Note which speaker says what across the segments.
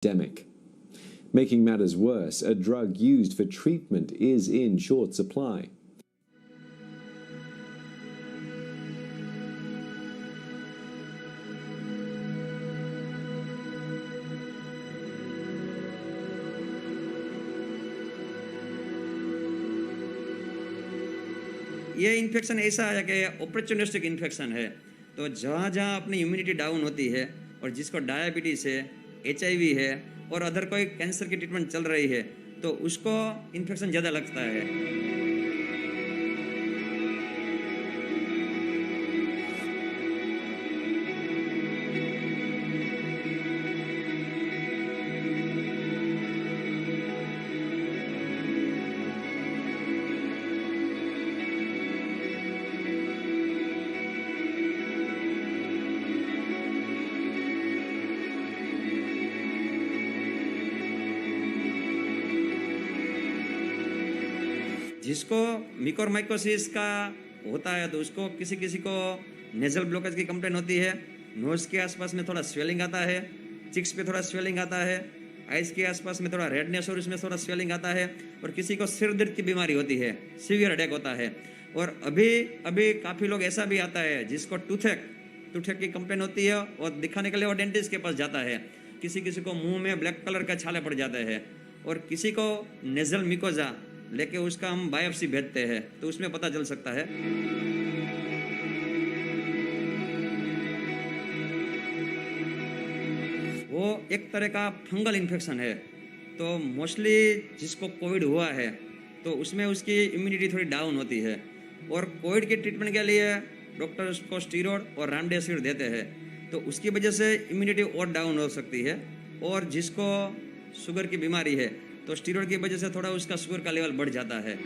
Speaker 1: epidemic. Making matters worse, a drug used for treatment is in short supply.
Speaker 2: ये infection ऐसा है कि opportunistic infection है, तो जहाँ जहाँ अपनी इम्यूनिटी डाउन होती है और जिसको डायबिटीज़ है, HIV है और अदर कोई कैंसर की ट्रीटमेंट चल रही है, तो उसको इन्फेक्शन ज़्यादा लगता है। जिसको म्यूकोरमाइकोसिस का होता है तो उसको किसी किसी को नेजल ब्लॉकेज की कंप्लेन होती है, नोज के आसपास में थोड़ा स्वेलिंग आता है, चिक्स पे थोड़ा स्वेलिंग आता है, आइज के आसपास में थोड़ा रेडनेस और इसमें थोड़ा स्वेलिंग आता है, और किसी को सिर दर्द की बीमारी होती है, सीवियर हेडेक होता है। और अभी काफ़ी लोग ऐसा भी आता है जिसको टूथेक की कंप्लेन होती है और दिखाने के लिए वो डेंटिस्ट के पास जाता है। किसी किसी को मुंह में ब्लैक कलर का छाले पड़ जाते हैं, और किसी को नेजल मिकोजा लेके उसका हम बायोप्सी भेजते हैं तो उसमें पता चल सकता है। वो एक तरह का फंगल इन्फेक्शन है, तो मोस्टली जिसको कोविड हुआ है तो उसमें उसकी इम्यूनिटी थोड़ी डाउन होती है, और कोविड के ट्रीटमेंट के लिए डॉक्टर उसको स्टीरॉयड और रेमडेसिविर देते हैं, तो उसकी वजह से इम्यूनिटी और डाउन हो सकती है। और जिसको शुगर की बीमारी है तो स्टीरॉयड की वजह से थोड़ा उसका शुगर का लेवल बढ़ जाता है।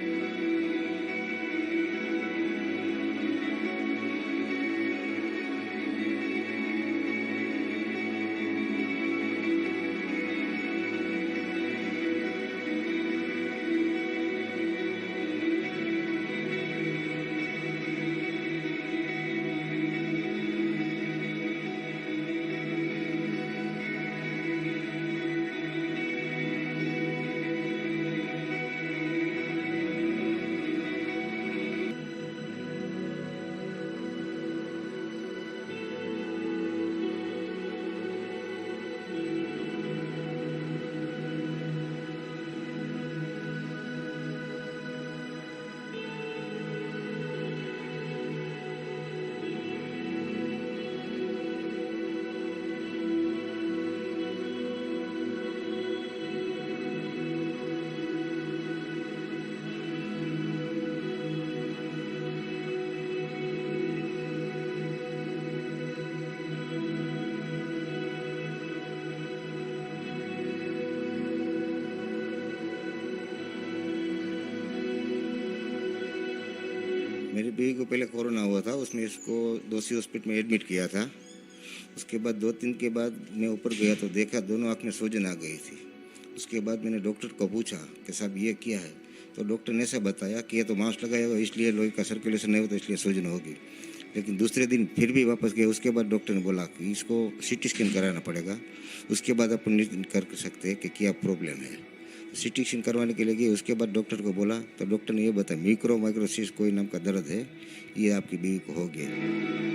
Speaker 3: मेरी बीवी को पहले कोरोना हुआ था, उसमें इसको दोषी हॉस्पिटल में एडमिट किया था। उसके बाद 2 दिन के बाद मैं ऊपर गया तो देखा दोनों आँख में सूजन आ गई थी। उसके बाद मैंने डॉक्टर को पूछा कि साहब ये क्या है, तो डॉक्टर ने ऐसा बताया कि ये तो मास्क लगाया हुआ इसलिए लोही का सर्कुलेशन नहीं होता इसलिए सूजन होगी। लेकिन दूसरे दिन फिर भी वापस गए, उसके बाद डॉक्टर ने बोला कि इसको CT स्कैन कराना पड़ेगा, उसके बाद अपन निर्धारित कर सकते हैं कि क्या प्रॉब्लम है। CT स्कैन करवाने के लिए गए, उसके बाद डॉक्टर को बोला तो डॉक्टर ने ये बताया म्यूकोरमाइकोसिस कोई नाम का दर्द है, ये आपकी बीवी को हो गया।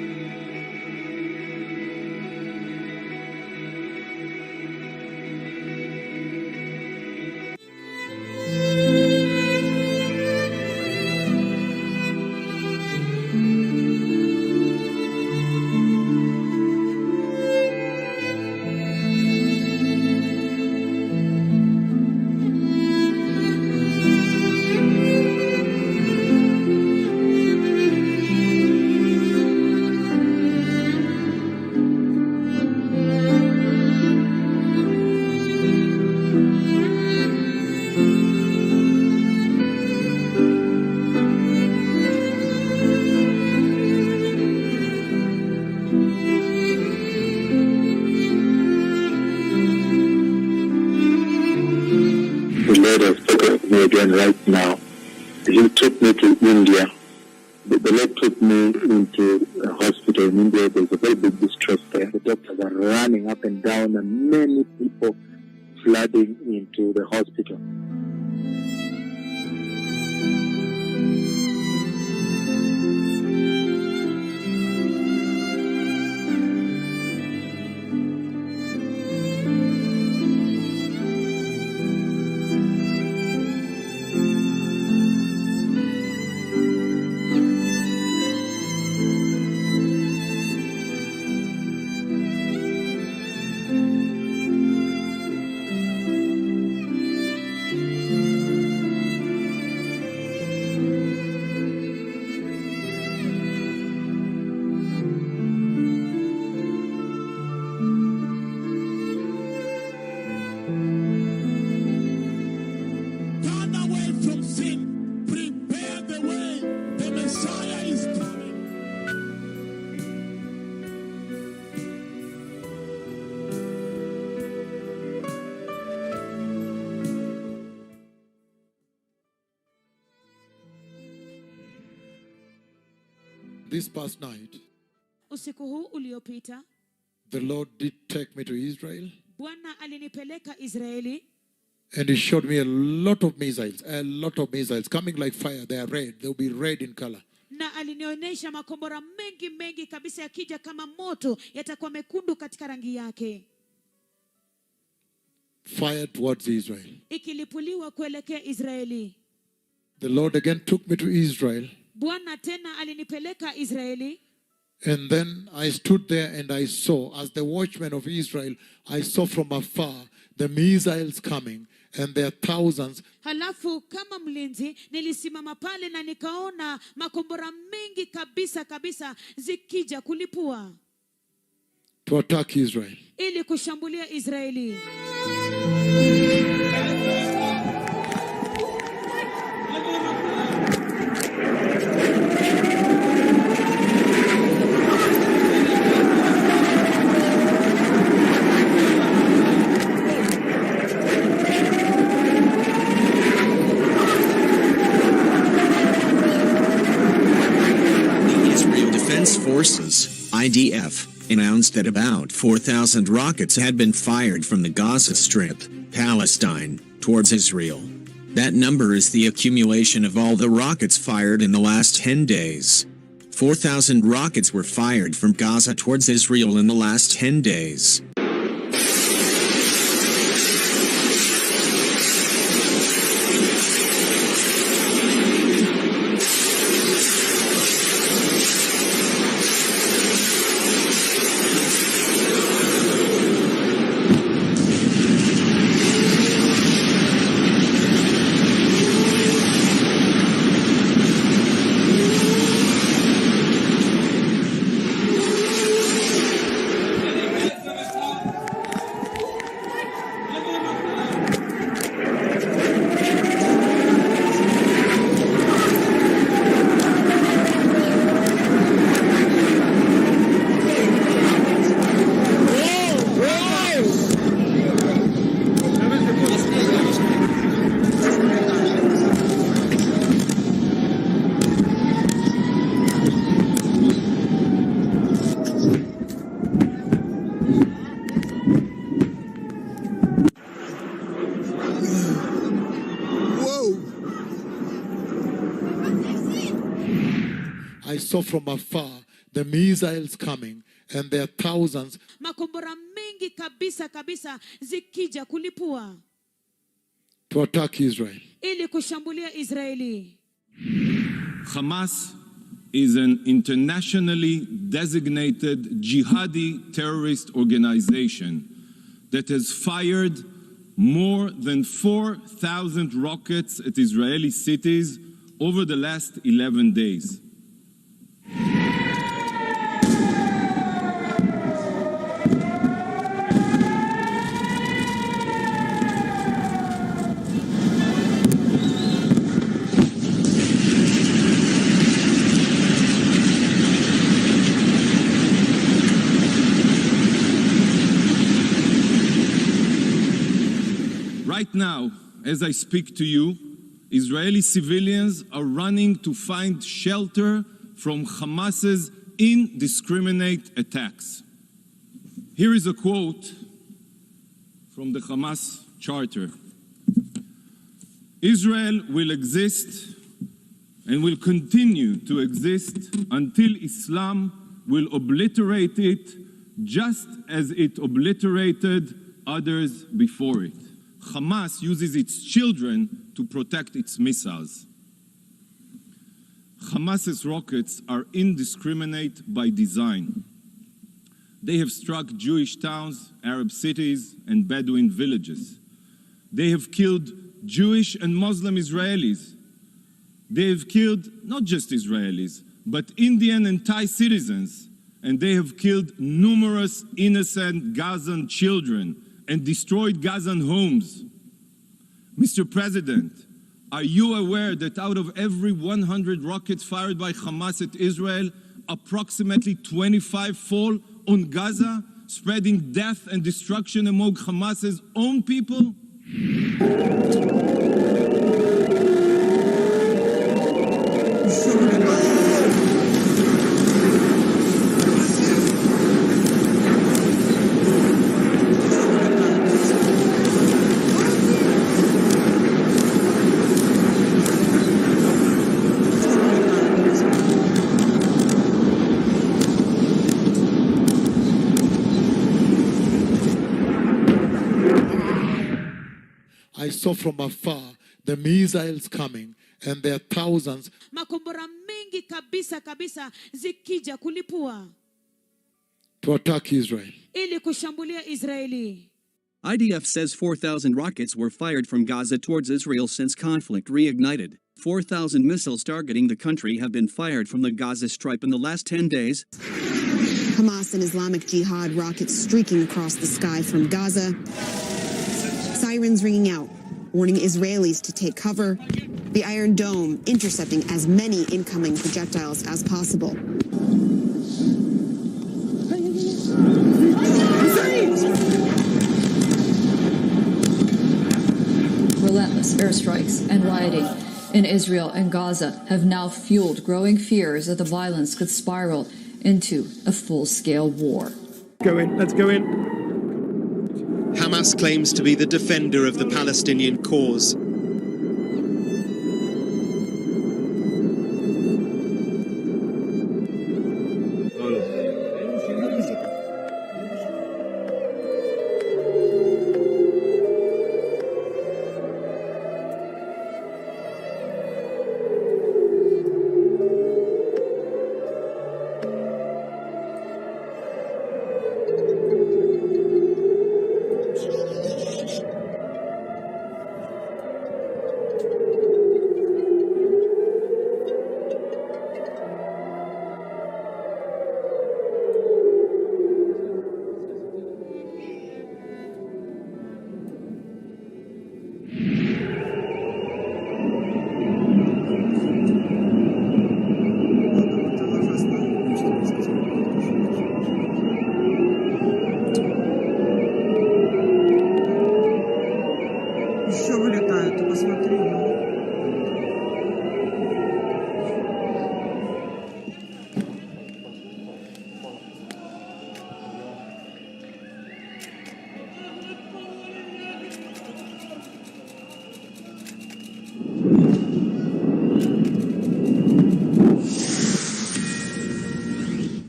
Speaker 4: again right now. He took me to India. The Lord took me into a hospital in India. There's a very big distress there. The doctors are running up and down, and many people flooding into the hospital.
Speaker 5: Turn away from sin. Prepare the way. The Messiah is coming.
Speaker 6: This past night,
Speaker 7: Usiku huu uliopita,
Speaker 6: the Lord did take me to Israel,
Speaker 7: Bwana alinipeleka Israeli
Speaker 6: and He showed me a lot of missiles coming like fire. They are red. They'll be red in color.
Speaker 7: na alinionyesha makombora mengi kabisa yakija kama moto, yatakuwa mekundu katika rangi yake,
Speaker 6: Fired towards Israel.
Speaker 7: ikilipuliwa kuelekea Israeli.
Speaker 6: The Lord again took me to Israel,
Speaker 7: Bwana tena alinipeleka Israeli,
Speaker 6: and then I stood there and I saw, as the watchman of Israel, I saw from afar the missiles coming, and there are thousands.
Speaker 7: halafu kama mlinzi nilisimama pale na nikaona makombora mengi kabisa zikija kulipua
Speaker 6: To attack Israel.
Speaker 7: ili kushambulia Israeli.
Speaker 8: The Israel Defense Forces, IDF, announced that about 4,000 rockets had been fired from the Gaza Strip, Palestine, towards Israel. That number is the accumulation of all the rockets fired in the last 10 days. 4,000 rockets were fired from Gaza towards Israel in the last 10 days.
Speaker 6: I saw from afar the missiles coming, and there are thousands.
Speaker 7: Makombora mengi kabisa zikija kulipua
Speaker 6: To attack Israel.
Speaker 7: ili kushambulia Israeli.
Speaker 9: Hamas is an internationally designated jihadi terrorist organization that has fired more than 4,000 rockets at Israeli cities over the last 11 days. Right now, as I speak to you, Israeli civilians are running to find shelter from Hamas's indiscriminate attacks. Here is a quote from the Hamas Charter. Israel will exist and will continue to exist until Islam will obliterate it just as it obliterated others before it. Hamas uses its children to protect its missiles. Hamas's rockets are indiscriminate by design. They have struck Jewish towns, Arab cities, and Bedouin villages. They have killed Jewish and Muslim Israelis. They have killed not just Israelis, but Indian and Thai citizens. And they have killed numerous innocent Gazan children and destroyed Gazan homes. Mr. President, are you aware that out of every 100 rockets fired by Hamas at Israel, approximately 25 fall on Gaza, spreading death and destruction among Hamas's own people?
Speaker 6: I saw from afar the missiles coming, and there are thousands.
Speaker 7: Makombora mengi kabisa kabisa zikija kulipua
Speaker 6: To attack Israel.
Speaker 7: ili kushambulia Israeli.
Speaker 10: IDF says 4,000 rockets were fired from Gaza towards Israel since conflict reignited. 4,000 missiles targeting the country have been fired from the Gaza Strip in the last 10 days.
Speaker 11: Hamas and Islamic Jihad rockets streaking across the sky from Gaza. Sirens ringing out, warning Israelis to take cover. The Iron Dome intercepting as many incoming projectiles as possible.
Speaker 12: Relentless airstrikes and rioting in Israel and Gaza have now fueled growing fears that the violence could spiral into a full-scale war.
Speaker 13: Let's go in.
Speaker 8: Hamas claims to be the defender of the Palestinian cause.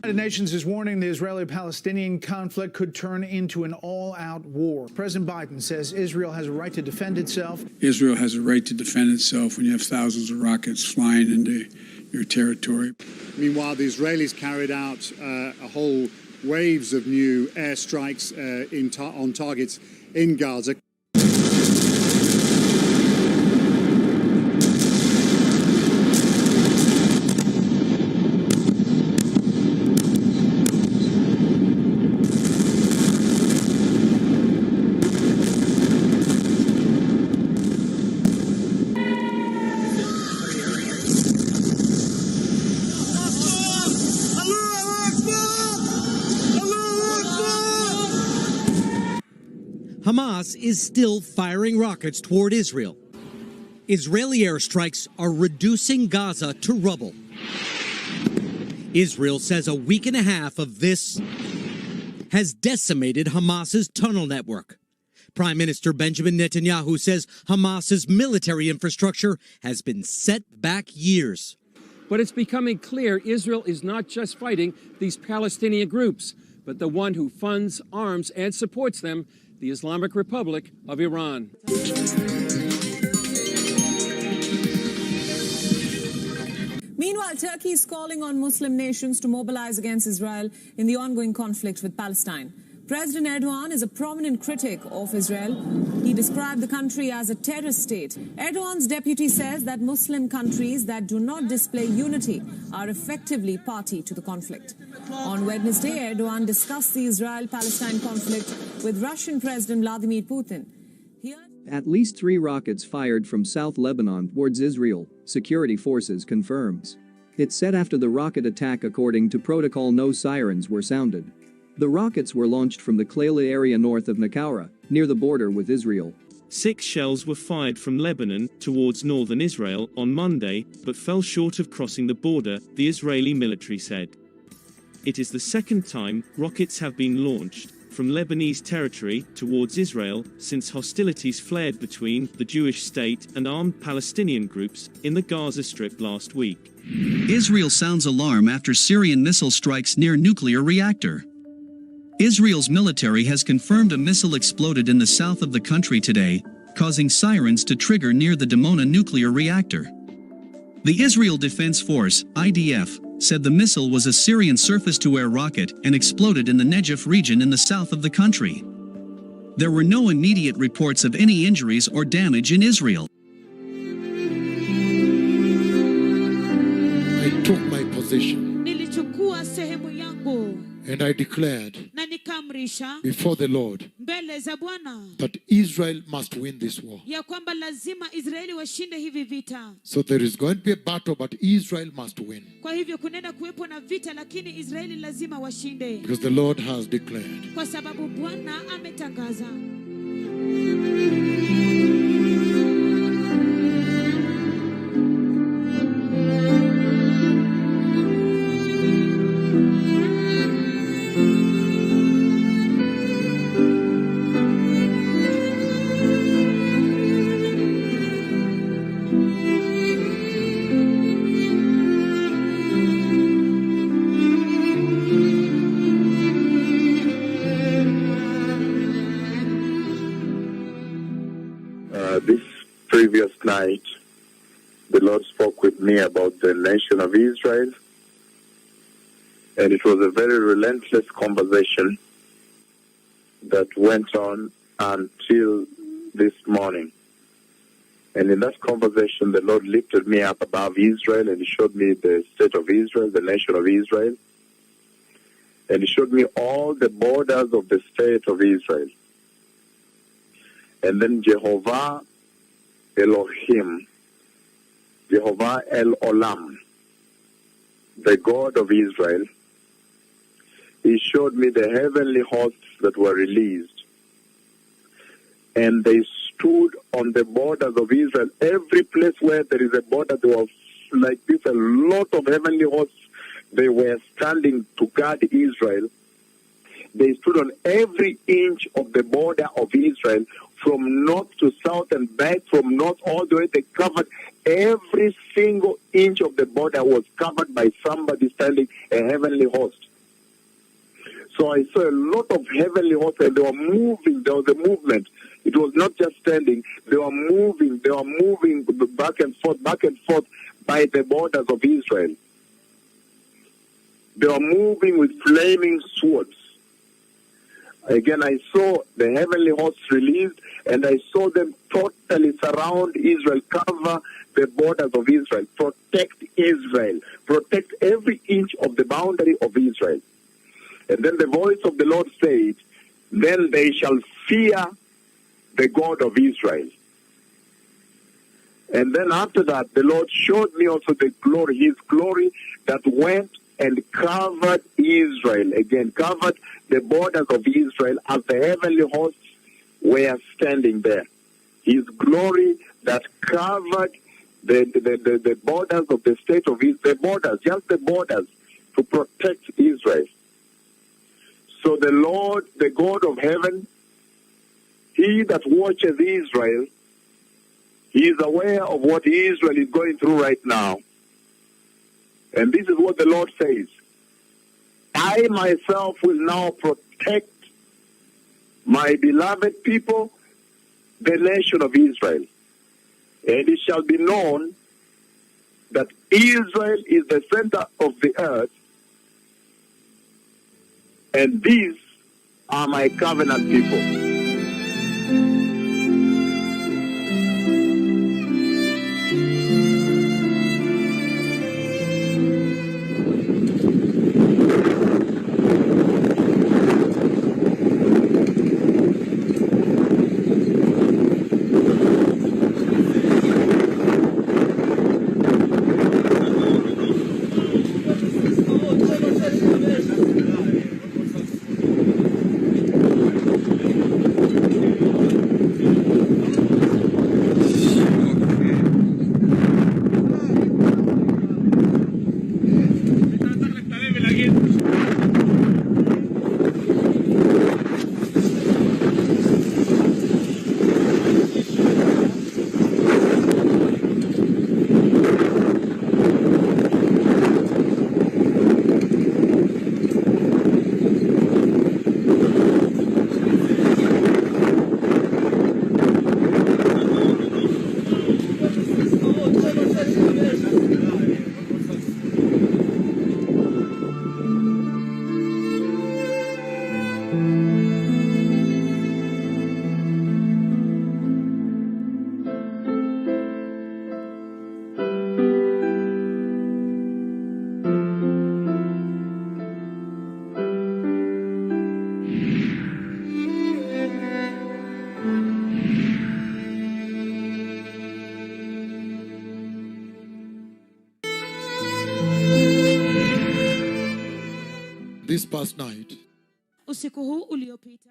Speaker 13: The United Nations is warning the Israeli-Palestinian conflict could turn into an all-out war. President Biden says Israel has a right to defend itself.
Speaker 14: Israel has a right to defend itself when you have thousands of rockets flying into your territory.
Speaker 15: Meanwhile, the Israelis carried out a whole waves of new airstrikes on targets in Gaza.
Speaker 16: Hamas is still firing rockets toward Israel. Israeli airstrikes are reducing Gaza to rubble. Israel says a week and a half of this has decimated Hamas's tunnel network. Prime Minister Benjamin Netanyahu says Hamas's military infrastructure has been set back years.
Speaker 17: But it's becoming clear Israel is not just fighting these Palestinian groups, but the one who funds, arms, and supports them, the Islamic Republic of Iran.
Speaker 18: Meanwhile, Turkey is calling on Muslim nations to mobilize against Israel in the ongoing conflict with Palestine. President Erdogan is a prominent critic of Israel. He described the country as a terrorist state. Erdogan's deputy says that Muslim countries that do not display unity are effectively party to the conflict. On Wednesday, Erdogan discussed the Israel-Palestine conflict with Russian President Vladimir Putin.
Speaker 10: At least 3 rockets fired from South Lebanon towards Israel, security forces confirms. It said after the rocket attack, according to protocol, no sirens were sounded. The rockets were launched from the Klayla area north of Naqoura, near the border with Israel.
Speaker 19: 6 shells were fired from Lebanon towards northern Israel on Monday, but fell short of crossing the border, the Israeli military said. It is the second time rockets have been launched from Lebanese territory towards Israel since hostilities flared between the Jewish state and armed Palestinian groups in the Gaza Strip last week.
Speaker 10: Israel sounds alarm after Syrian missile strikes near nuclear reactor. Israel's military has confirmed a missile exploded in the south of the country today, causing sirens to trigger near the Dimona nuclear reactor. The Israel Defense Force, IDF, said the missile was a Syrian surface-to-air rocket and exploded in the Negev region in the south of the country. There were no immediate reports of any injuries or damage in Israel.
Speaker 6: I took my position
Speaker 7: Nilichukua sehemu yangu
Speaker 6: and I declared
Speaker 7: na nikamrisha
Speaker 6: before the Lord
Speaker 7: mbele za Bwana
Speaker 6: that Israel must win this war.
Speaker 7: ya kwamba lazima Israeli washinde hivi vita.
Speaker 6: So there is going to be a battle, but Israel must win.
Speaker 7: Kwa hivyo kunaenda kuwepo na vita, lakini Israeli lazima washinde.
Speaker 6: Because the Lord has declared.
Speaker 7: Kwa sababu Bwana ametangaza.
Speaker 4: This previous night, the Lord spoke with me about the nation of Israel, and it was a very relentless conversation that went on until this morning. And in that conversation, the Lord lifted me up above Israel, and He showed me the state of Israel, the nation of Israel, and He showed me all the borders of the state of Israel. And then Jehovah Elohim, Jehovah El Olam, the God of Israel, He showed me the heavenly hosts that were released. And they stood on the borders of Israel. Every place where there is a border, there was like this, a lot of heavenly hosts. They were standing to guard Israel. They stood on every inch of the border of Israel, from north to south and back from north all the way. They covered every single inch of the border was covered by somebody standing, a heavenly host. So I saw a lot of heavenly hosts, and they were moving. There was a movement. It was not just standing. They were moving. They were moving back and forth by the borders of Israel. They were moving with flaming swords. Again, I saw the heavenly hosts released, and I saw them totally surround Israel, cover the borders of Israel, protect Israel, protect every inch of the boundary of Israel. And then the voice of the Lord said, then they shall fear the God of Israel. And then after that, the Lord showed me also the glory, His glory that went and covered Israel, again, covered the borders of Israel as the heavenly hosts were standing there. His glory that covered the borders of the state of Israel, the borders, just the borders, to protect Israel. So the Lord, the God of heaven, he that watches Israel, he is aware of what Israel is going through right now. And this is what the Lord says. I myself will now protect my beloved people, the nation of Israel. And it shall be known that Israel is the center of the earth, and these are my covenant people.
Speaker 6: This past night,
Speaker 7: usiku huu uliopita,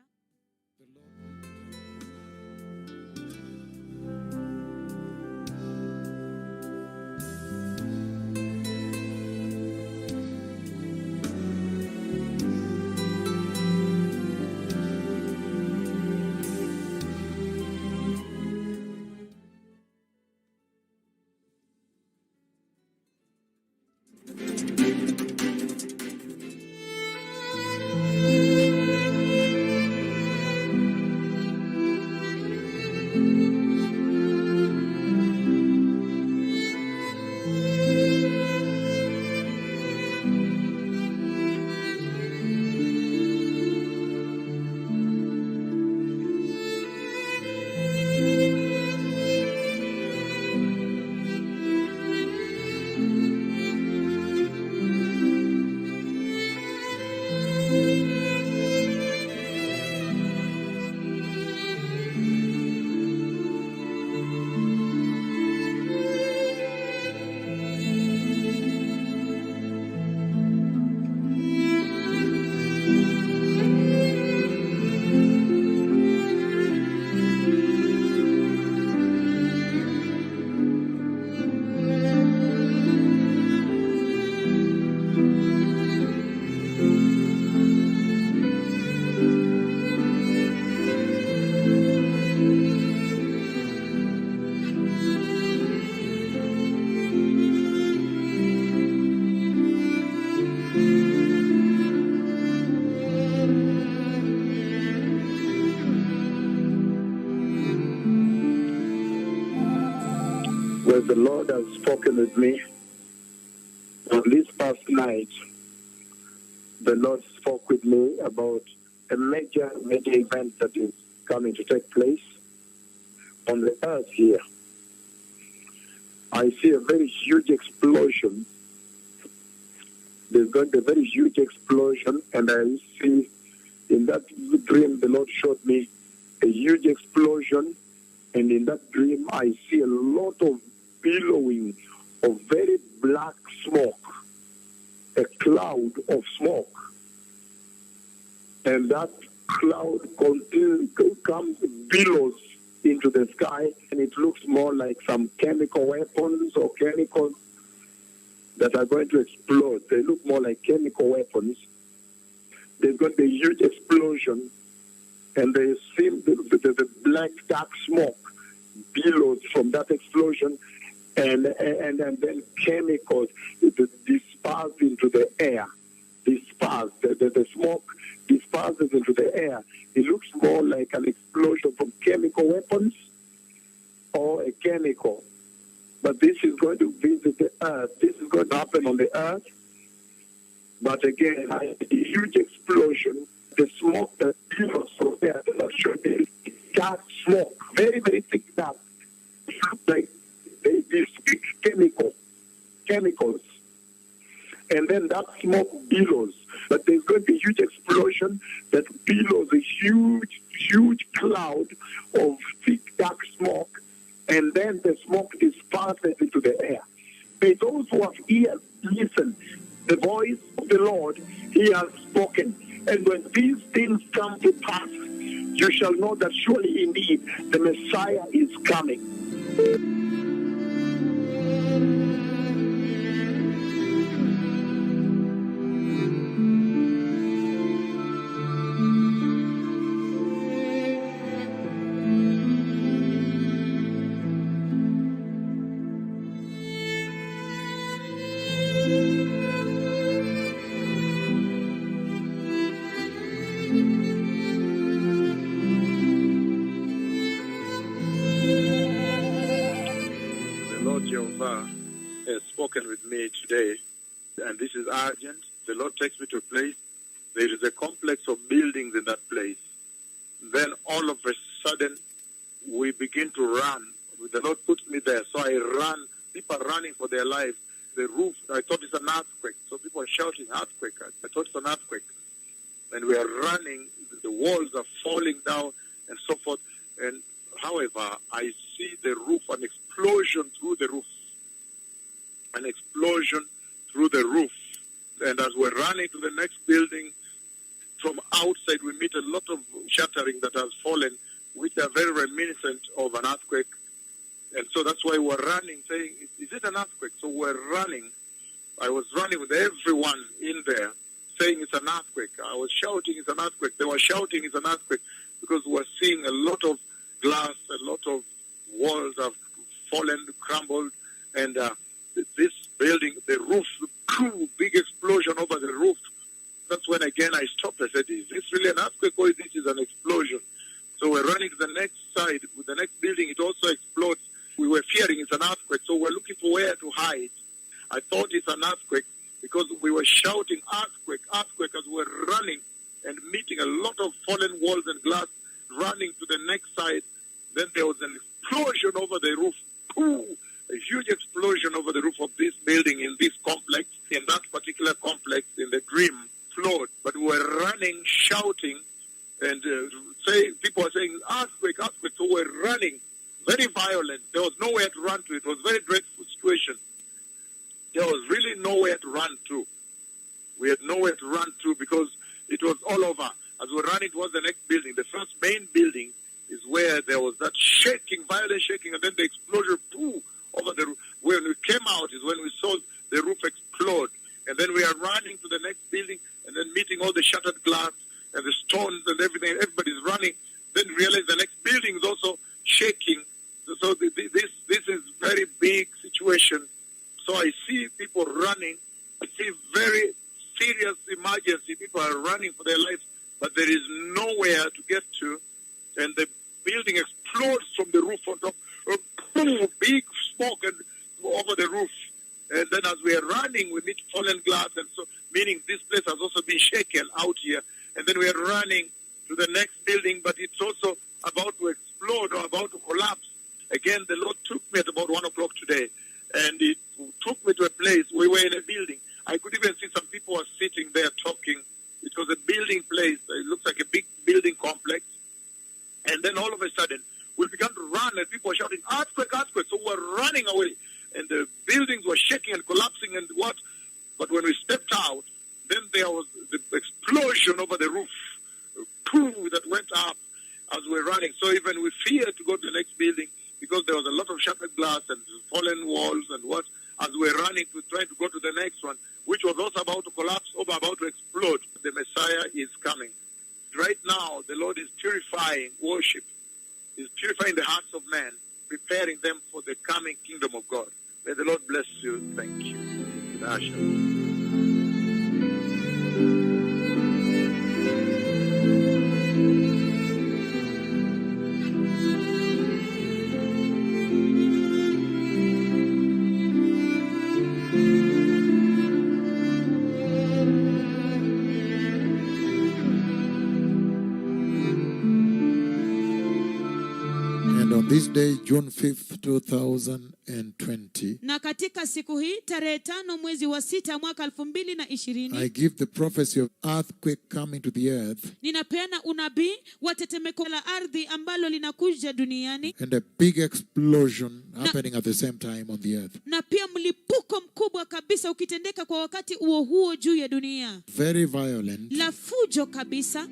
Speaker 4: where the Lord has spoken with me on this past night, the Lord spoke with me about a major event that is coming to take place on the earth here. I see a very huge explosion. There's going to be a very huge explosion, and I see in that dream the Lord showed me a huge explosion, and in that dream I see a lot of billowing of very black smoke, a cloud of smoke. And that cloud comes, billows into the sky, and it looks more like some chemical weapons or chemicals that are going to explode. They look more like chemical weapons. There's going to be a huge explosion, and there seemed the black dark smoke billows from that explosion, and then chemicals dispersed into the air. The smoke disperses into the air. It looks more like an explosion from chemical weapons or a chemical. But this is going to visit the earth. This is going to happen on the earth. But again, a huge explosion. The smoke that billows from there, dark smoke, very, very thick dark. It looks like they speak chemicals. And then that smoke billows. But there's going to be a huge explosion that billows a huge cloud of thick dark smoke, and then the smoke disperses into the air. May those who have ears listen. The voice of the Lord, he has spoken. And when these things come to pass, you shall know that surely indeed the Messiah is coming.
Speaker 20: Has spoken with me today, and this is urgent. The Lord takes me to a place. There is a complex of buildings in that place. Then all of a sudden, we begin to run. The Lord puts me there, so I run. People are running for their lives. The roof, I thought it's an earthquake. So people are shouting, earthquake. I thought it's an earthquake. And we are running. The walls are falling down and so forth. And however, I see the roof, an explosion through the roof. An explosion through the roof. And as we're running to the next building, from outside we meet a lot of shattering that has fallen, which are very reminiscent of an earthquake. And so that's why we're running, saying, is it an earthquake? So we're running. I was running with everyone in there, saying it's an earthquake. I was shouting it's an earthquake. They were shouting it's an earthquake, because we're seeing a lot of glass, a lot of walls have fallen, crumbled, and this building, the roof, big explosion over the roof. That's when again I stopped. I said, is this really an earthquake or this is an explosion? So we're running to the next side. With the next building, it also explodes. We were fearing it's an earthquake, so we're looking for where to hide. I thought it's an earthquake because we were shouting earthquake, earthquake as we were running and meeting a lot of fallen walls and glass, running to the next side. Then there was an explosion over the roof. A huge explosion over the roof of this building in this complex, in that particular complex, in the dream flood. But we were running, shouting, and people are saying, earthquake, earthquake. So we're running, very violent. There was nowhere to run to. It was a very dreadful situation. There was really nowhere to run to. We had nowhere to run to because it was all over. As we were running towards the next building, the first main building is where there was that shaking, violent shaking, and then the explosion, over the roof. When we came out is when we saw the roof explode. And then we are running to the next building and then meeting all the shattered glass and the stones and everything. Everybody's running. Then realize the next building is also shaking. So this is very big situation. So I see people running. I see very serious emergency. People are running for their lives, but there is nowhere to get to. And the building explodes from the roof on top. Big smoke and over the roof. And then as we are running, we meet fallen glass, and so meaning this place has also been shaken out here. And then we are running to the next building, but it's also about to explode or about to collapse. Again, the Lord took me at about 1 o'clock today, and it took me to a place. We were in a building. I could even see some people were sitting there talking. It was a building place. It looks like a big building complex. And then all of a sudden, we began to run, and people were shouting, earthquake, earthquake. So we were running away, and the buildings were shaking and collapsing and what. But when we stepped out, then there was the explosion over the roof, that went up as we were running. So even we feared to go to the next building because there was a lot of shattered glass and fallen walls and what, as we were running to try to go to the next one, which was also about to collapse or about to explode. The Messiah is coming. Right now, the Lord is purifying preparing them for the coming kingdom of God. May the Lord bless you. Thank you. Asha.
Speaker 6: And on this day, June 5th, 2020,
Speaker 7: Na katika siku hii tarehe 5 mwezi wa 6 mwaka 2020,
Speaker 6: I give the prophecy of earthquake coming to the earth
Speaker 7: ninapeana unabii wa tetemeko la ardhi ambalo linakuja duniani,
Speaker 6: and a big explosion happening at the same time on the earth.
Speaker 7: na pia mlipuko mkubwa kabisa ukitendeka kwa wakati huo huo juu ya dunia,
Speaker 6: Very violent.
Speaker 7: la fujo kabisa.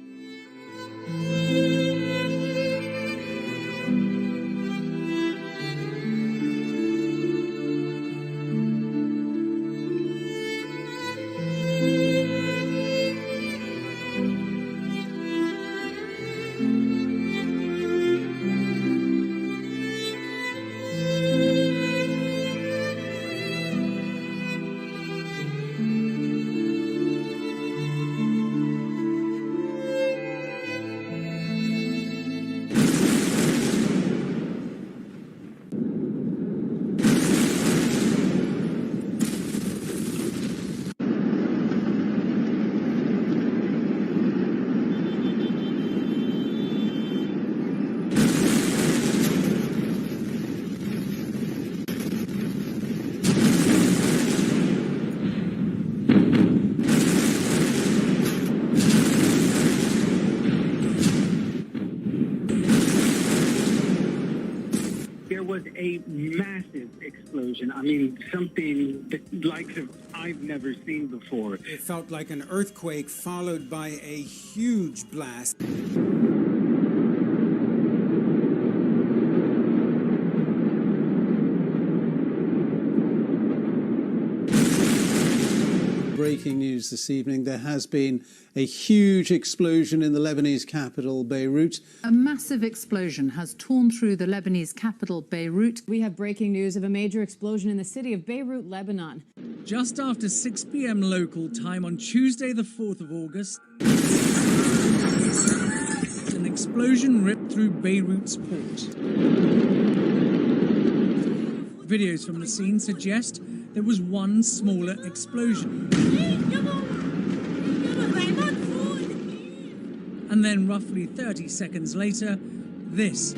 Speaker 21: There was a massive explosion. I mean, something the likes of I've never seen before.
Speaker 22: It felt like an earthquake followed by a huge blast.
Speaker 23: Breaking news this evening, there has been a huge explosion in the Lebanese capital, Beirut.
Speaker 24: A massive explosion has torn through the Lebanese capital, Beirut.
Speaker 25: We have breaking news of a major explosion in the city of Beirut, Lebanon.
Speaker 26: Just after 6 p.m. local time on Tuesday, the 4th of August, an explosion ripped through Beirut's port. Videos from the scene suggest there was one smaller explosion. And then roughly 30 seconds later, this.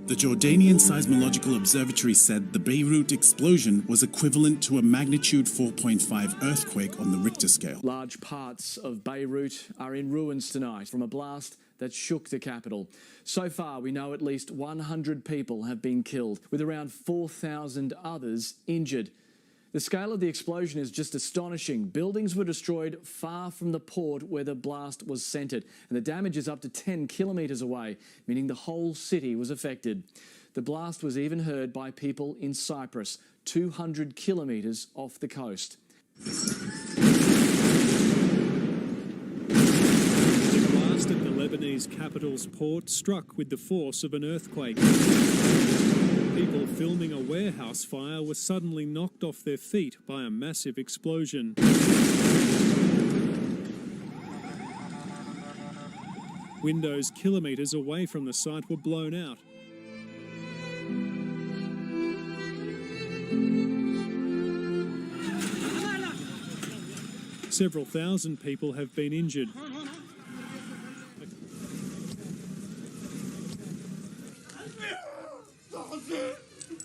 Speaker 27: The Jordanian Seismological Observatory said the Beirut explosion was equivalent to a magnitude 4.5 earthquake on the Richter scale.
Speaker 28: Large parts of Beirut are in ruins tonight from a blast that shook the capital. So far, we know at least 100 people have been killed, with around 4,000 others injured. The scale of the explosion is just astonishing. Buildings were destroyed far from the port where the blast was centred, and the damage is up to 10 kilometres away, meaning the whole city was affected. The blast was even heard by people in Cyprus, 200 kilometres off the coast.
Speaker 29: The blast at the Lebanese capital's port struck with the force of an earthquake. People filming a warehouse fire were suddenly knocked off their feet by a massive explosion. Windows kilometres away from the site were blown out. Several thousand people have been injured.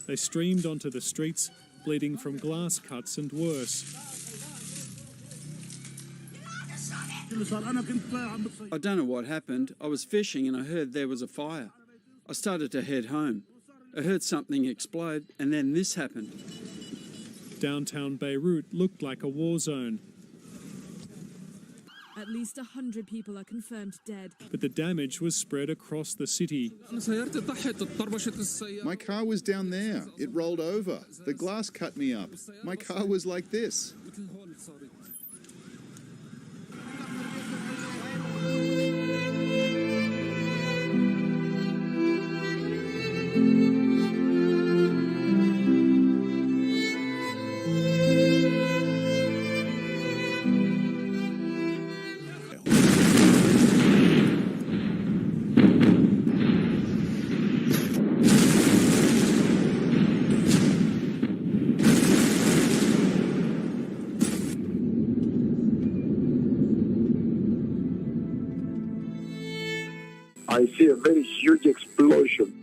Speaker 29: They streamed onto the streets, bleeding from glass cuts and worse.
Speaker 30: I don't know what happened. I was fishing and I heard there was a fire. I started to head home. I heard something explode and then this happened.
Speaker 29: Downtown Beirut looked like a war zone.
Speaker 31: At least 100 people are confirmed dead.
Speaker 29: But the damage was spread across the city.
Speaker 32: My car was down there. It rolled over. The glass cut me up. My car was like this.
Speaker 4: I see a very huge explosion.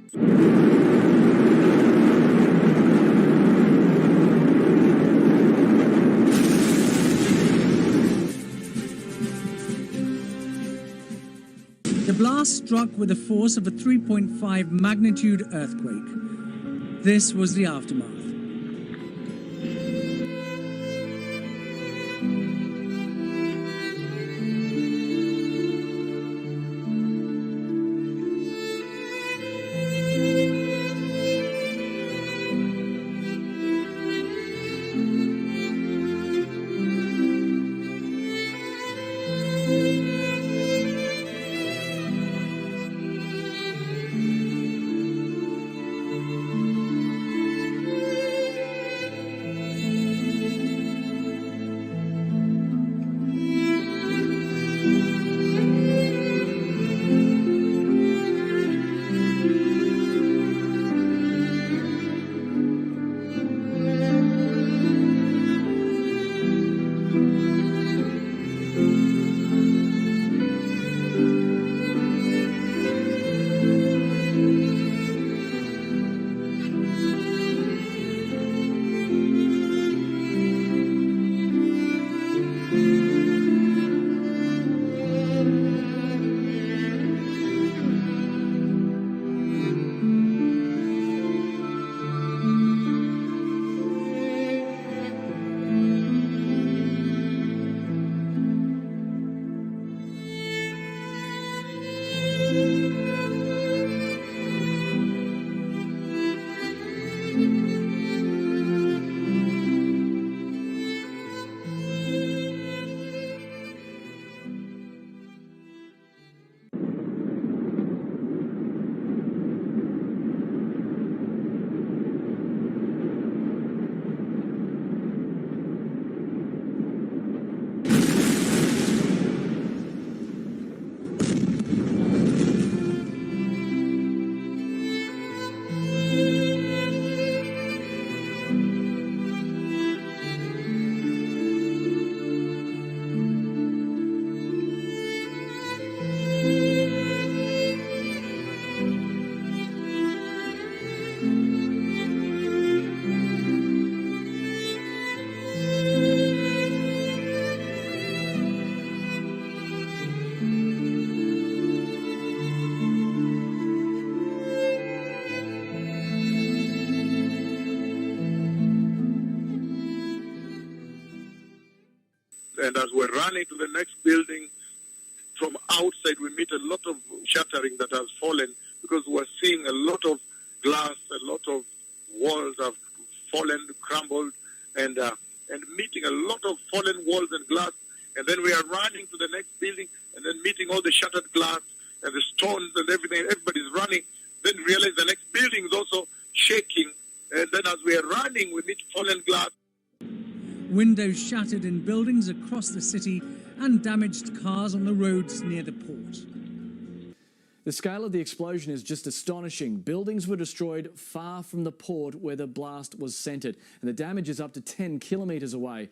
Speaker 26: The blast struck with the force of a 3.5 magnitude earthquake. This was the aftermath.
Speaker 20: And as we're running to the next building, from outside we meet a lot of shattering that has fallen because we're seeing a lot of glass, a lot of walls have fallen, crumbled, and meeting a lot of fallen walls and glass. And then we are running to the next building and then meeting all the shattered glass and the stones and everything. Everybody's running. Then realize the next building is also shaking. And then as we are running, we meet fallen glass.
Speaker 26: Windows shattered in buildings across the city and damaged cars on the roads near the port.
Speaker 28: The scale of the explosion is just astonishing. Buildings were destroyed far from the port where the blast was centred, and the damage is up to 10 kilometres away.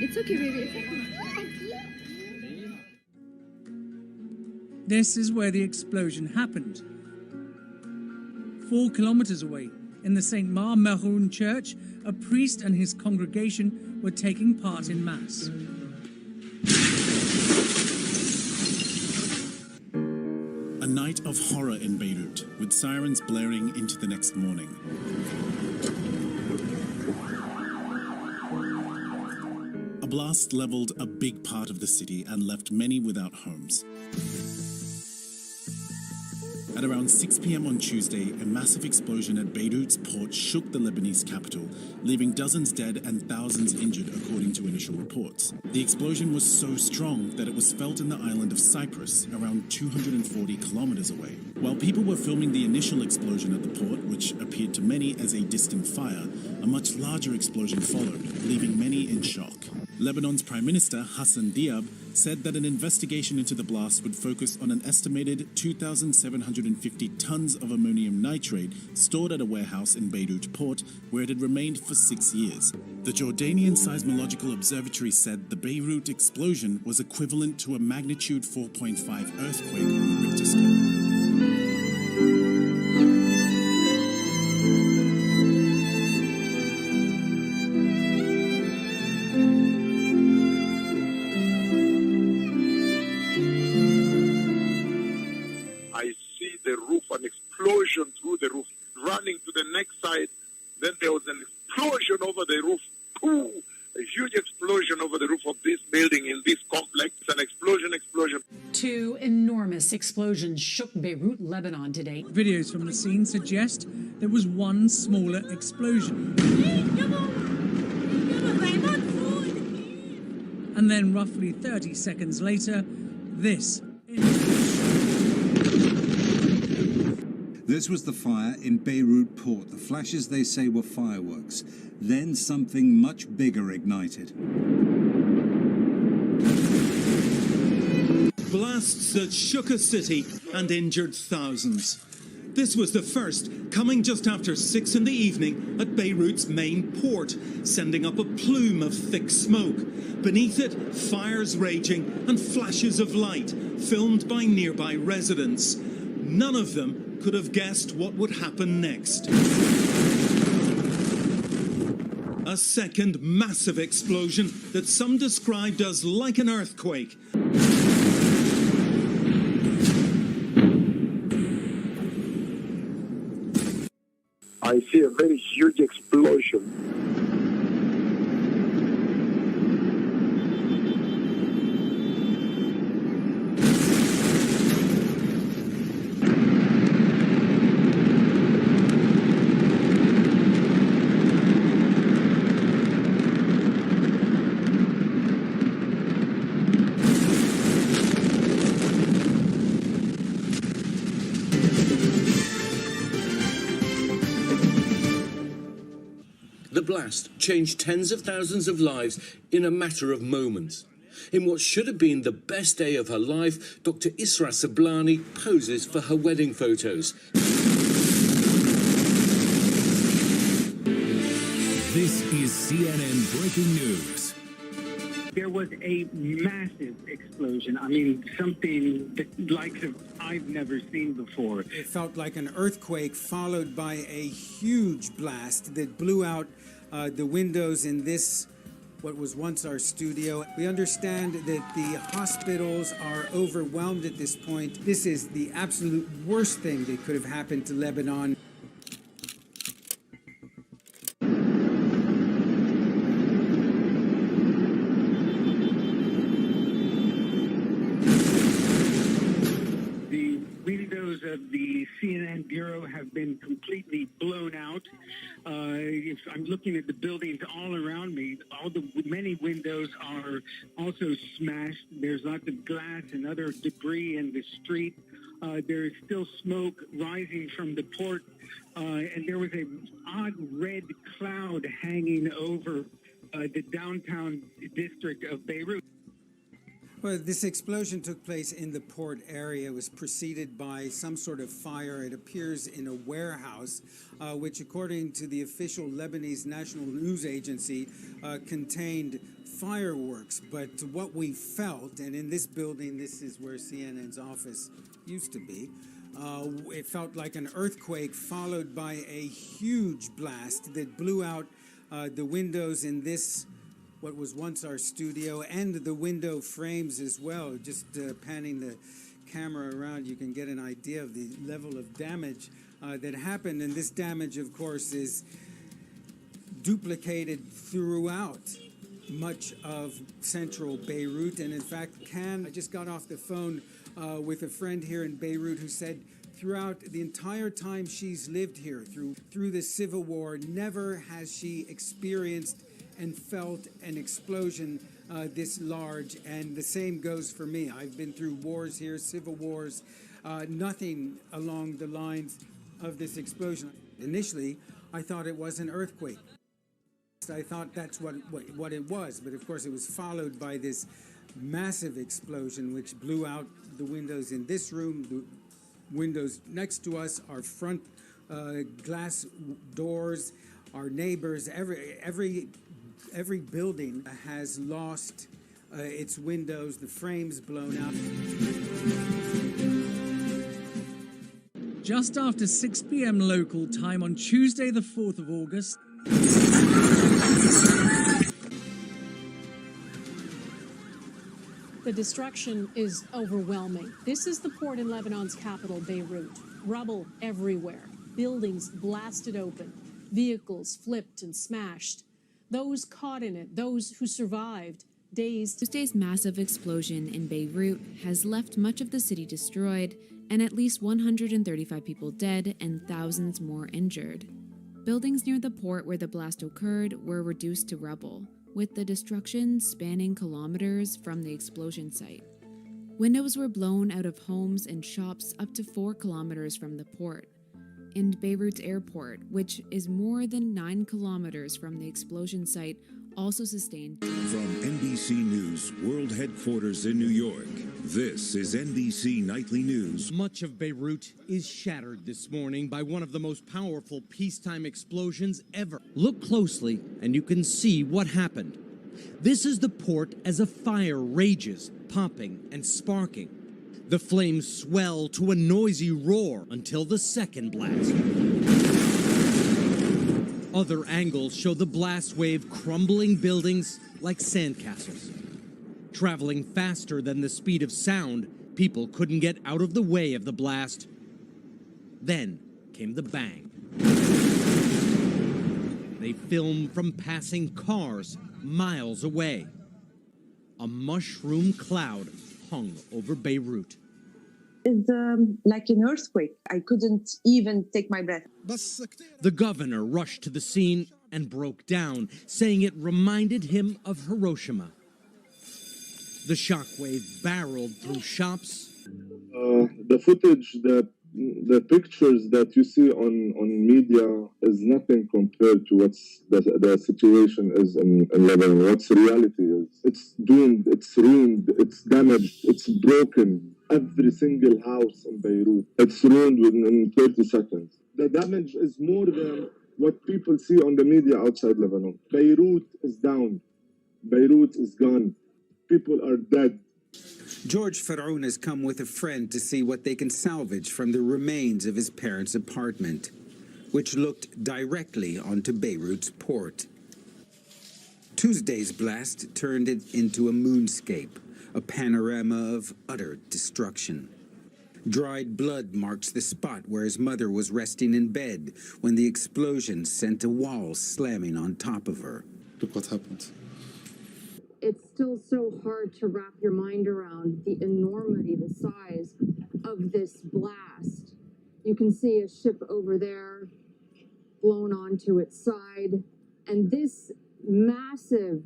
Speaker 25: It's okay, baby. It's okay.
Speaker 26: This is where the explosion happened. 4 kilometers away, in the St. Mar-Meroun church, a priest and his congregation were taking part in Mass.
Speaker 27: A night of horror in Beirut, with sirens blaring into the next morning. A blast leveled a big part of the city and left many without homes. At around 6 p.m. on Tuesday, a massive explosion at Beirut's port shook the Lebanese capital, leaving dozens dead and thousands injured, according to initial reports. The explosion was so strong that it was felt in the island of Cyprus, around 240 kilometers away. While people were filming the initial explosion at the port, which appeared to many as a distant fire, a much larger explosion followed, leaving many in shock. Lebanon's Prime Minister Hassan Diab said that an investigation into the blast would focus on an estimated 2,750 tons of ammonium nitrate stored at a warehouse in Beirut port, where it had remained for 6 years. The Jordanian Seismological Observatory said the Beirut explosion was equivalent to a magnitude 4.5 earthquake on the Richter scale.
Speaker 20: Explosion through the roof, running to the next side. Then there was an explosion over the roof. Ooh, a huge explosion over the roof of this building in this complex. An explosion.
Speaker 25: 2 enormous explosions shook Beirut, Lebanon today.
Speaker 26: Videos from the scene suggest there was one smaller explosion. And then roughly 30 seconds later, this.
Speaker 1: This was the fire in Beirut port. The flashes, they say, were fireworks. Then something much bigger ignited.
Speaker 2: Blasts that shook a city and injured thousands. This was the first, coming just after 6 in the evening at Beirut's main port, sending up a plume of thick smoke. Beneath it, fires raging and flashes of light, filmed by nearby residents. None of them could have guessed what would happen next. A second massive explosion that some described as like an earthquake.
Speaker 4: I see a very huge explosion.
Speaker 3: The blast changed tens of thousands of lives in a matter of moments. In what should have been the best day of her life, Dr. Isra Sablani poses for her wedding photos.
Speaker 5: This is CNN Breaking News.
Speaker 21: There was a massive explosion. I mean, something like I've never seen before.
Speaker 22: It felt like an earthquake followed by a huge blast that blew out the windows in this, what was once our studio. We understand that the hospitals are overwhelmed at this point. This is the absolute worst thing that could have happened to Lebanon.
Speaker 21: Of the CNN Bureau have been completely blown out. If I'm looking at the buildings all around me, many windows are also smashed. There's lots of glass and other debris in the street. There is still smoke rising from the port, and there was an odd red cloud hanging over the downtown district of Beirut.
Speaker 22: Well, this explosion took place in the port area. It was preceded by some sort of fire. It appears in a warehouse, which, according to the official Lebanese National News Agency, contained fireworks. But what we felt, and in this building, this is where CNN's office used to be, it felt like an earthquake followed by a huge blast that blew out the windows in this, what was once our studio, and the window frames as well. Just panning the camera around, you can get an idea of the level of damage that happened. And this damage, of course, is duplicated throughout much of central Beirut. And in fact, I just got off the phone with a friend here in Beirut who said throughout the entire time she's lived here, through the civil war, never has she experienced and felt an explosion this large. And the same goes for me. I've been through wars here, civil wars, nothing along the lines of this explosion. Initially, I thought it was an earthquake. I thought that's what it was, but of course it was followed by this massive explosion which blew out the windows in this room, the windows next to us, our front glass doors, our neighbors, every building has lost its windows, the frames blown out.
Speaker 26: Just after 6 p.m. local time on Tuesday, the 4th of August.
Speaker 25: The destruction is overwhelming. This is the port in Lebanon's capital, Beirut. Rubble everywhere. Buildings blasted open. Vehicles flipped and smashed. Those caught in it, those who survived, dazed.
Speaker 8: Tuesday's massive explosion in Beirut has left much of the city destroyed and at least 135 people dead and thousands more injured. Buildings near the port where the blast occurred were reduced to rubble, with the destruction spanning kilometers from the explosion site. Windows were blown out of homes and shops up to 4 kilometers from the port. And Beirut's airport, which is more than 9 kilometers from the explosion site, also sustained.
Speaker 5: From NBC News World Headquarters in New York, this is NBC Nightly News.
Speaker 9: Much of Beirut is shattered this morning by one of the most powerful peacetime explosions ever. Look closely and you can see what happened. This is the port as a fire rages, popping and sparking. The flames swell to a noisy roar until the second blast. Other angles show the blast wave crumbling buildings like sandcastles. Traveling faster than the speed of sound, people couldn't get out of the way of the blast. Then came the bang. They filmed from passing cars miles away. A mushroom cloud hung over Beirut.
Speaker 10: It's like an earthquake. I couldn't even take my breath.
Speaker 9: The governor rushed to the scene and broke down, saying it reminded him of Hiroshima. The shockwave barreled through shops.
Speaker 11: The footage, the pictures that you see on media is nothing compared to what's the situation is in Lebanon. What's the reality is. It's doomed, it's ruined, it's damaged, it's broken. Every single house in Beirut, it's ruined within 30 seconds. The damage is more than what people see on the media outside Lebanon. Beirut is down. Beirut is gone. People are dead.
Speaker 22: George Faroun has come with a friend to see what they can salvage from the remains of his parents' apartment, which looked directly onto Beirut's port. Tuesday's blast turned it into a moonscape, a panorama of utter destruction. Dried blood marks the spot where his mother was resting in bed when the explosion sent a wall slamming on top of her.
Speaker 11: Look what happened.
Speaker 12: It's still so hard to wrap your mind around the enormity, the size of this blast. You can see a ship over there blown onto its side, and this massive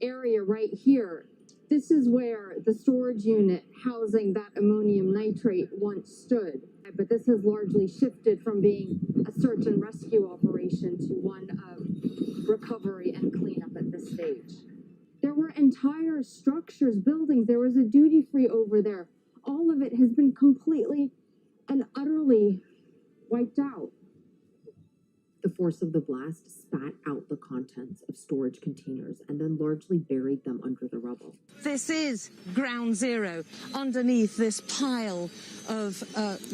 Speaker 12: area right here, this is where the storage unit housing that ammonium nitrate once stood. But this has largely shifted from being a search and rescue operation to one of recovery and cleanup at this stage. There were entire structures, buildings. There was a duty-free over there. All of it has been completely and utterly wiped out. The force of the blast spat out the contents of storage containers and then largely buried them under the rubble.
Speaker 6: This is ground zero underneath this pile of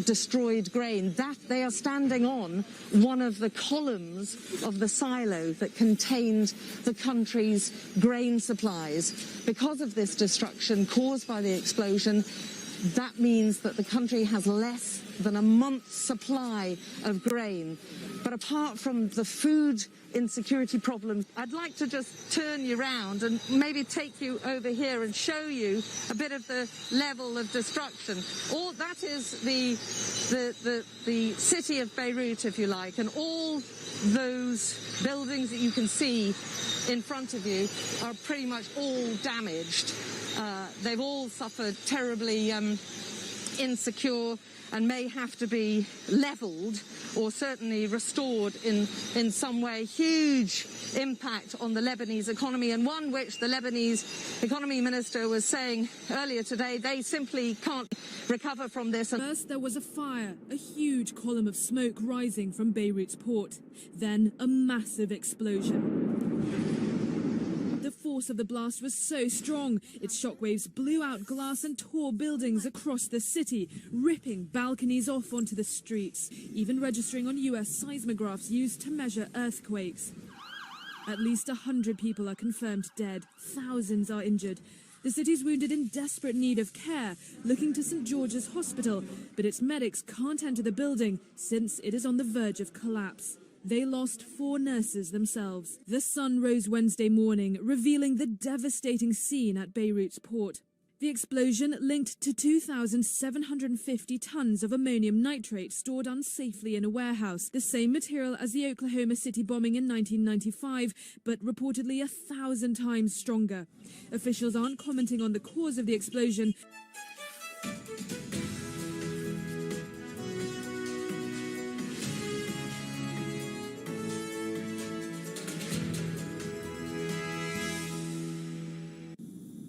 Speaker 6: destroyed grain. That they are standing on one of the columns of the silo that contained the country's grain supplies. Because of this destruction caused by the explosion, that means that the country has less than a month's supply of grain. But apart from the food insecurity problem, I'd like to just turn you around and maybe take you over here and show you a bit of the level of destruction. All that is the city of Beirut, if you like, and all those buildings that you can see in front of you are pretty much all damaged. They've all suffered terribly insecure and may have to be levelled or certainly restored in some way. Huge impact on the Lebanese economy, and one which the Lebanese economy minister was saying earlier today they simply can't recover from this.
Speaker 31: First there was a fire, a huge column of smoke rising from Beirut's port. Then a massive explosion. The force of the blast was so strong, its shockwaves blew out glass and tore buildings across the city, ripping balconies off onto the streets, even registering on US seismographs used to measure earthquakes. At least 100 people are confirmed dead, thousands are injured. The city's wounded in desperate need of care, looking to St. George's Hospital, but its medics can't enter the building since it is on the verge of collapse. They lost 4 nurses themselves. The sun rose Wednesday morning, revealing the devastating scene at Beirut's port. The explosion linked to 2,750 tons of ammonium nitrate stored unsafely in a warehouse, the same material as the Oklahoma City bombing in 1995, but reportedly 1,000 times stronger. Officials aren't commenting on the cause of the explosion.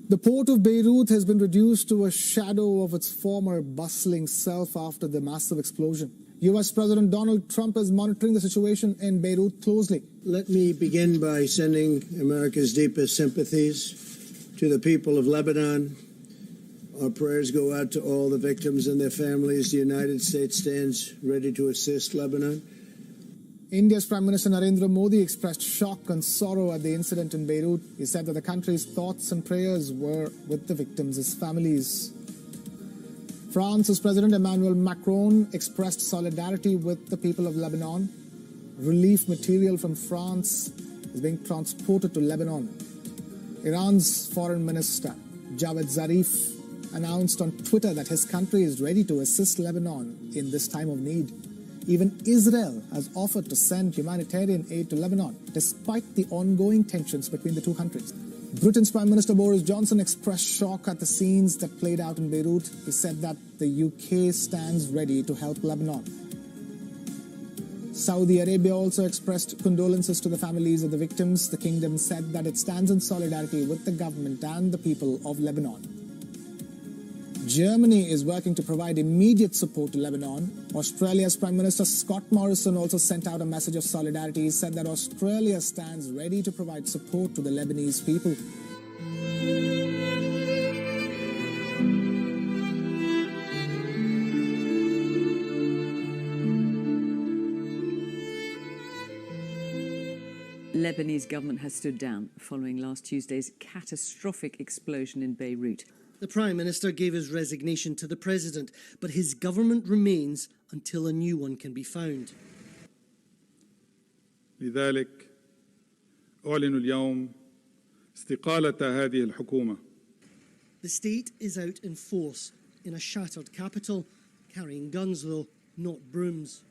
Speaker 7: The port of Beirut has been reduced to a shadow of its former bustling self after the massive explosion. U.S. President Donald Trump is monitoring the situation in Beirut closely.
Speaker 13: Let me begin by sending America's deepest sympathies to the people of Lebanon. Our prayers go out to all the victims and their families. The United States stands ready to assist Lebanon.
Speaker 7: India's Prime Minister Narendra Modi expressed shock and sorrow at the incident in Beirut. He said that the country's thoughts and prayers were with the victims' families. France's President Emmanuel Macron expressed solidarity with the people of Lebanon. Relief material from France is being transported to Lebanon. Iran's Foreign Minister Javad Zarif announced on Twitter that his country is ready to assist Lebanon in this time of need. Even Israel has offered to send humanitarian aid to Lebanon, despite the ongoing tensions between the two countries. Britain's Prime Minister Boris Johnson expressed shock at the scenes that played out in Beirut. He said that the UK stands ready to help Lebanon. Saudi Arabia also expressed condolences to the families of the victims. The kingdom said that it stands in solidarity with the government and the people of Lebanon. Germany is working to provide immediate support to Lebanon. Australia's Prime Minister Scott Morrison also sent out a message of solidarity. He said that Australia stands ready to provide support to the Lebanese people.
Speaker 14: Lebanese government has stood down following last Tuesday's catastrophic explosion in Beirut.
Speaker 15: The Prime Minister gave his resignation to the President, but his government remains until a new one can be found.
Speaker 16: لذلك أعلن اليوم استقالة هذه الحكومة.
Speaker 15: The state is out in force in a shattered capital, carrying guns though, not brooms.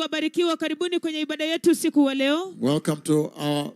Speaker 1: watu wabarikiwa, karibuni kwenye ibada yetu usiku wa leo.
Speaker 17: Welcome to our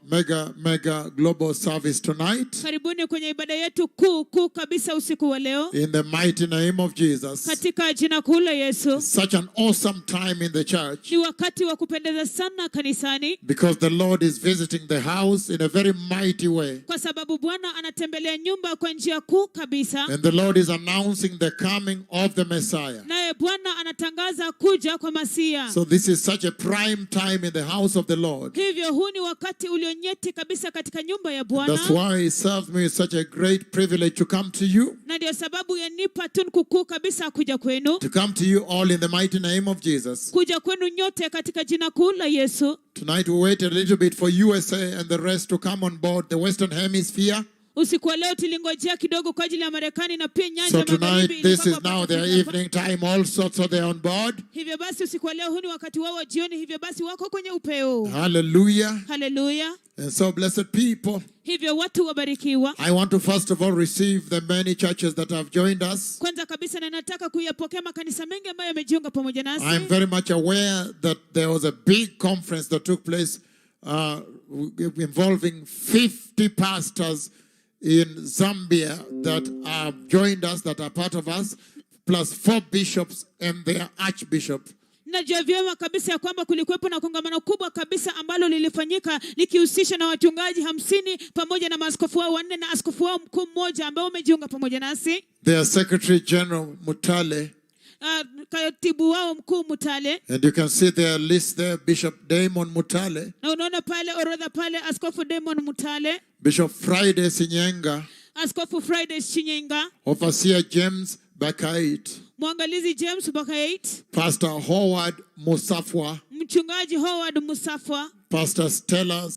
Speaker 17: mega global service tonight.
Speaker 1: Karibuni kwenye ibada yetu kuu kabisa usiku wa leo.
Speaker 17: In the mighty name of Jesus.
Speaker 1: Katika jina kuu la Yesu.
Speaker 17: Such an awesome time in the church.
Speaker 1: Ni wakati wa kupendeza sana kanisani.
Speaker 17: Because the Lord is visiting the house in a very mighty way.
Speaker 1: Kwa sababu Bwana anatembelea nyumba kwa njia kuu kabisa.
Speaker 17: And the Lord is announcing the coming of the Messiah.
Speaker 1: Naye Bwana anatangaza kuja kwa Masia.
Speaker 17: So this is such a prime time in the house of the Lord.
Speaker 1: Hivyo huu ni wakati ulionyeti kabisa katika nyumba ya Bwana.
Speaker 17: That's why it serves me such a great privilege to come to you.
Speaker 1: Na ndio sababu yanipa tunuku kuu kabisa kuja kwenu.
Speaker 17: To come to you all in the mighty name of Jesus.
Speaker 1: Kuja kwenu nyote katika jina kuu la Yesu.
Speaker 17: Tonight we wait a little bit for USA and the rest to come on board the Western Hemisphere.
Speaker 1: Usiku wa leo tulingojea kidogo kwa ajili ya Marekani na pia nyanja
Speaker 17: ya magharibi. So tonight this is now their evening time also, so they're on board.
Speaker 1: Hivyo basi usiku wa leo huu ni wakati wao wa jioni, hivyo basi wako kwenye upeo.
Speaker 17: Hallelujah.
Speaker 1: Hallelujah.
Speaker 17: And so blessed people.
Speaker 1: Hivyo watu wabarikiwa.
Speaker 17: I want to first of all receive the many churches that have joined us.
Speaker 1: Kwanza kabisa ninataka kuyapokea makanisa mengi ambayo yamejiunga pamoja nasi.
Speaker 17: I am very much aware that there was a big conference that took place involving 50 pastors in Zambia that have joined us, that are part of us, plus 4 bishops and their archbishop.
Speaker 1: Najua vyema kabisa ya kwamba kulikuwepo na kongamano kubwa kabisa ambalo lilifanyika likihusisha na wachungaji 50 pamoja na maaskofu wao 4 na askofu wao mkuu mmoja ambao umejiunga pamoja nasi.
Speaker 17: Their Secretary General Mutale.
Speaker 1: Katibu wao mkuu Mutale.
Speaker 17: And you can see their list there, Bishop Damon Mutale.
Speaker 1: Na unaona pale orodha pale, Askofu Damon Mutale.
Speaker 17: Bishop Friday Sinyenga.
Speaker 1: Askofu Friday Sinyenga.
Speaker 17: Overseer James Bakait.
Speaker 1: Mwangalizi James Bakait.
Speaker 17: Pastor Howard Musafwa.
Speaker 1: Mchungaji Howard Musafwa.
Speaker 17: Pastor Stella